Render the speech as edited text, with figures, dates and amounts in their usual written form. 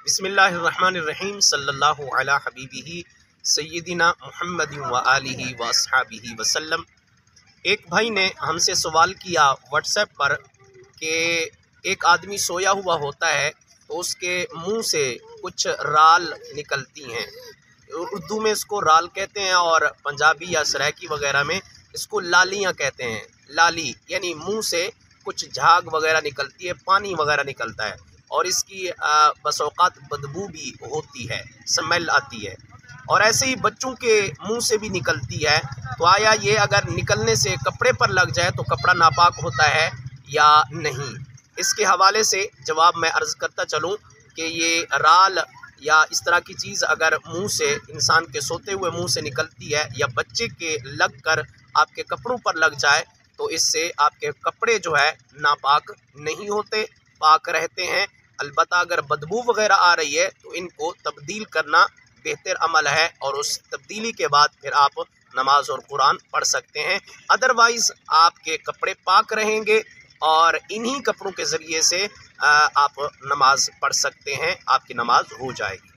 बिस्मिल्लाहिर्रहमानिर्रहीम सल्लल्लाहु अला हबीबिही सय्यदिना मुहम्मद व आलिही व अस्हाबिही वसल्लम। एक भाई ने हमसे सवाल किया व्हाट्सएप पर कि एक आदमी सोया हुआ होता है तो उसके मुंह से कुछ राल निकलती हैं। उर्दू में इसको राल कहते हैं और पंजाबी या सराइकी वगैरह में इसको लालियाँ कहते हैं। लाली यानी मुंह से कुछ झाग वगैरह निकलती है, पानी वगैरह निकलता है और इसकी बस औक़ात बदबू भी होती है, स्मेल आती है। और ऐसे ही बच्चों के मुंह से भी निकलती है। तो आया ये अगर निकलने से कपड़े पर लग जाए तो कपड़ा नापाक होता है या नहीं? इसके हवाले से जवाब मैं अर्ज़ करता चलूँ कि ये राल या इस तरह की चीज़ अगर मुंह से इंसान के सोते हुए मुंह से निकलती है या बच्चे के लग कर आपके कपड़ों पर लग जाए तो इससे आपके कपड़े जो है नापाक नहीं होते, पाक रहते हैं। अलबत्ता अगर बदबू वगैरह आ रही है तो इनको तब्दील करना बेहतर अमल है और उस तब्दीली के बाद फिर आप नमाज और कुरान पढ़ सकते हैं। अदरवाइज़ आपके कपड़े पाक रहेंगे और इन्हीं कपड़ों के ज़रिए से आप नमाज पढ़ सकते हैं, आपकी नमाज हो जाएगी।